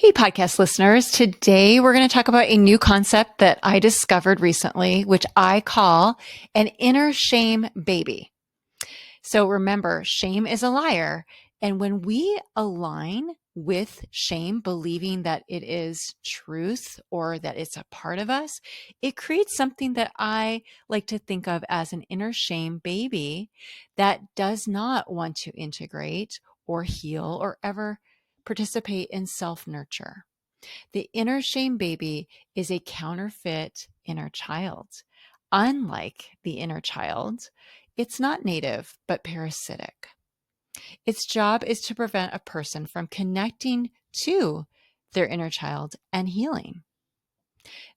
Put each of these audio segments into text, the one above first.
Hey, podcast listeners. Today we're going to talk about a new concept that I discovered recently, which I call an inner shame baby. So remember, shame is a liar. And when we align with shame, believing that it is truth or that it's a part of us, it creates something that I like to think of as an inner shame baby that does not want to integrate or heal or ever participate in self-nurture. The inner shame baby is a counterfeit inner child. Unlike the inner child, it's not native, but parasitic. Its job is to prevent a person from connecting to their inner child and healing.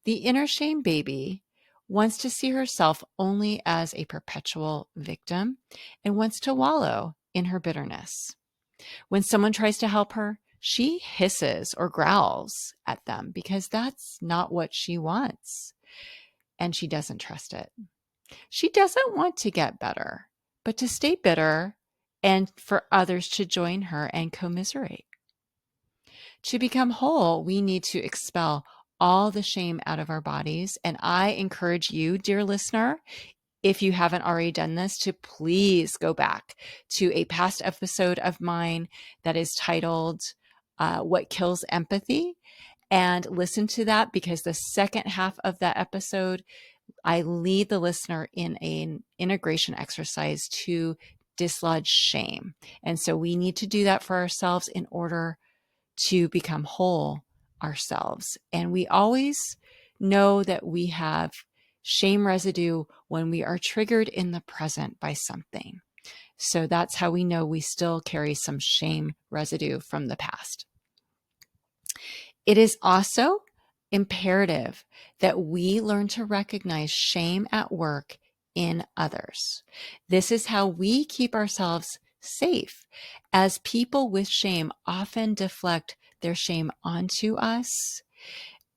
The inner shame baby wants to see herself only as a perpetual victim and wants to wallow in her bitterness. When someone tries to help her, she hisses or growls at them because that's not what she wants, and she doesn't trust it. She doesn't want to get better, but to stay bitter and for others to join her and commiserate. To become whole, we need to expel all the shame out of our bodies. And I encourage you, dear listener, if you haven't already done this, to please go back to a past episode of mine that is titled What Kills Empathy, and listen to that, because the second half of that episode, I lead the listener in an integration exercise to dislodge shame. And so we need to do that for ourselves in order to become whole ourselves. And we always know that we have shame residue when we are triggered in the present by something. So that's how we know we still carry some shame residue from the past. It is also imperative that we learn to recognize shame at work in others. This is how we keep ourselves safe, as people with shame often deflect their shame onto us,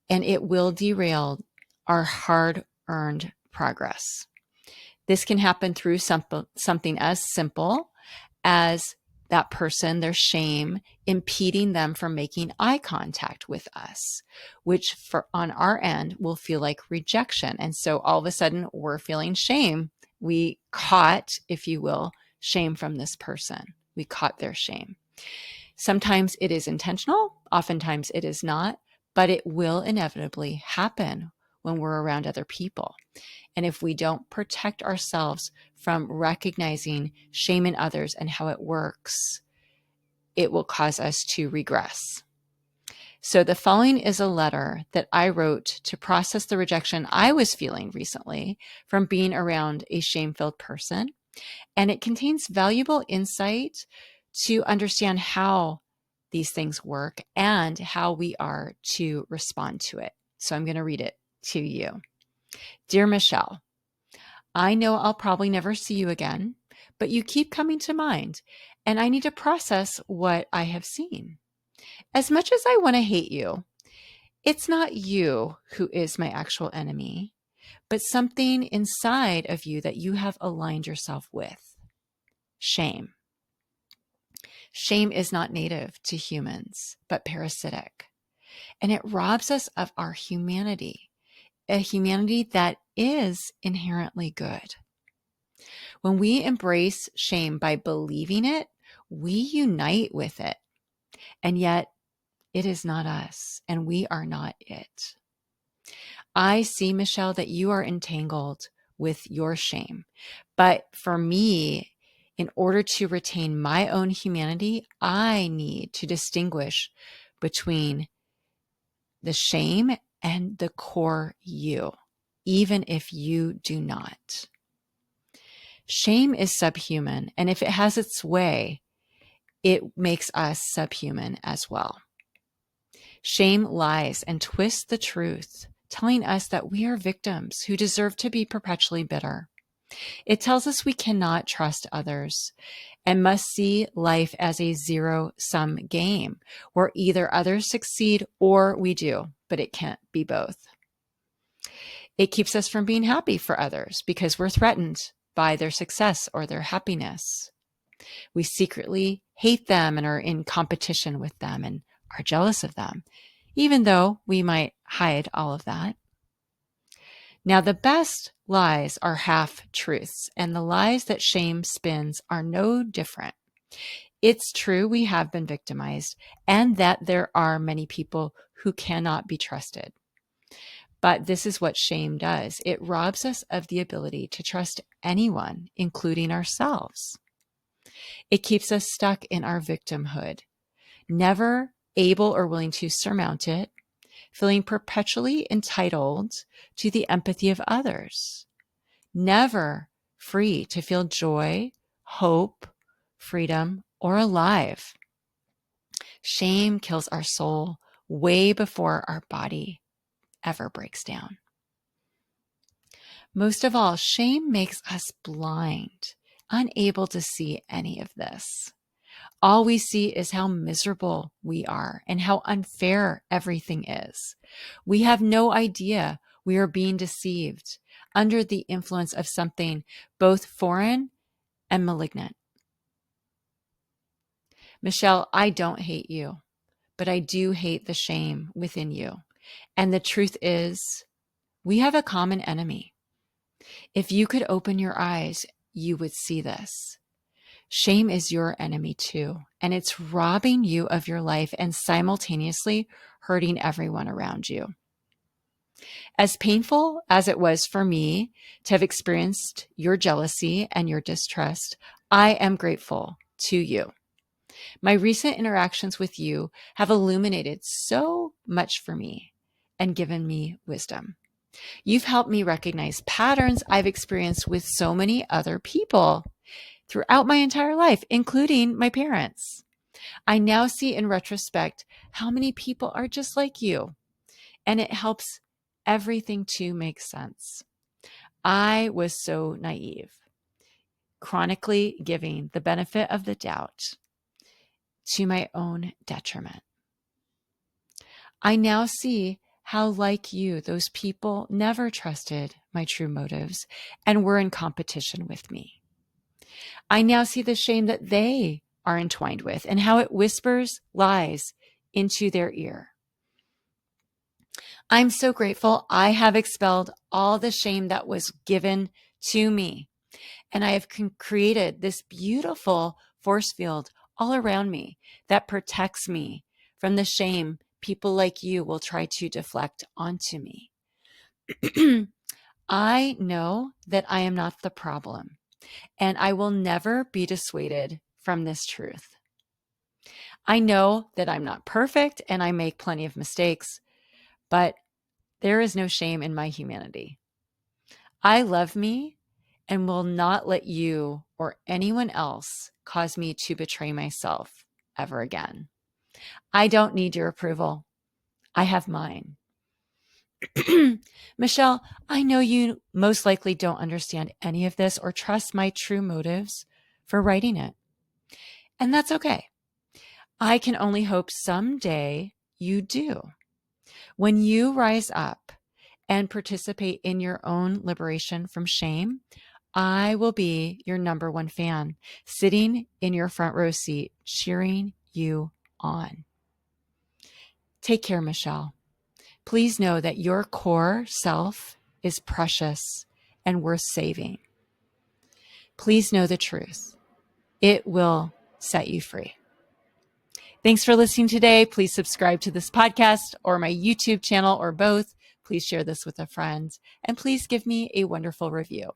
and it will derail our hard-earned progress. This can happen through something as simple as that person, their shame, impeding them from making eye contact with us, which on our end will feel like rejection. And so all of a sudden we're feeling shame. We caught, if you will, shame from this person. We caught their shame. Sometimes it is intentional, oftentimes it is not, but it will inevitably happen when we're around other people. And if we don't protect ourselves from recognizing shame in others and how it works, it will cause us to regress. So the following is a letter that I wrote to process the rejection I was feeling recently from being around a shame-filled person. And it contains valuable insight to understand how these things work and how we are to respond to it. So I'm going to read it to you. Dear Michelle, I know I'll probably never see you again, but you keep coming to mind, and I need to process what I have seen. As much as I want to hate you, it's not you who is my actual enemy, but something inside of you that you have aligned yourself with. Shame. Shame is not native to humans, but parasitic, and it robs us of our humanity, a humanity that is inherently good. When we embrace shame by believing it, we unite with it. And yet it is not us, and we are not it. I see, Michelle, that you are entangled with your shame. But for me, in order to retain my own humanity, I need to distinguish between the shame and the core you, even if you do not. Shame is subhuman, and if it has its way, it makes us subhuman as well. Shame lies and twists the truth, telling us that we are victims who deserve to be perpetually bitter. It tells us we cannot trust others and must see life as a zero-sum game where either others succeed or we do, but it can't be both. It keeps us from being happy for others because we're threatened by their success or their happiness. We secretly hate them and are in competition with them and are jealous of them, even though we might hide all of that. Now, the best lies are half truths, and the lies that shame spins are no different. It's true we have been victimized and that there are many people who cannot be trusted. But this is what shame does. It robs us of the ability to trust anyone, including ourselves. It keeps us stuck in our victimhood, never able or willing to surmount it, feeling perpetually entitled to the empathy of others, never free to feel joy, hope, freedom, or alive. Shame kills our soul way before our body ever breaks down. Most of all, shame makes us blind, unable to see any of this. All we see is how miserable we are and how unfair everything is. We have no idea we are being deceived under the influence of something both foreign and malignant. Michelle, I don't hate you, but I do hate the shame within you. And the truth is, we have a common enemy. If you could open your eyes, you would see this. Shame is your enemy too, and it's robbing you of your life and simultaneously hurting everyone around you. As painful as it was for me to have experienced your jealousy and your distrust, I am grateful to you. My recent interactions with you have illuminated so much for me and given me wisdom. You've helped me recognize patterns I've experienced with so many other people throughout my entire life, including my parents. I now see in retrospect how many people are just like you, and it helps everything to make sense. I was so naive, chronically giving the benefit of the doubt to my own detriment. I now see how, like you, those people never trusted my true motives and were in competition with me. I now see the shame that they are entwined with and how it whispers lies into their ear. I'm so grateful I have expelled all the shame that was given to me. And I have created this beautiful force field all around me that protects me from the shame people like you will try to deflect onto me. I know that I am not the problem, and I will never be dissuaded from this truth. I know that I'm not perfect and I make plenty of mistakes, but there is no shame in my humanity. I love me and will not let you or anyone else cause me to betray myself ever again. I don't need your approval. I have mine. Michelle, I know you most likely don't understand any of this or trust my true motives for writing it. And that's okay. I can only hope someday you do. When you rise up and participate in your own liberation from shame, I will be your number one fan, sitting in your front row seat, cheering you on. Take care, Michelle. Please know that your core self is precious and worth saving. Please know the truth. It will set you free. Thanks for listening today. Please subscribe to this podcast or my YouTube channel or both. Please share this with a friend and please give me a wonderful review.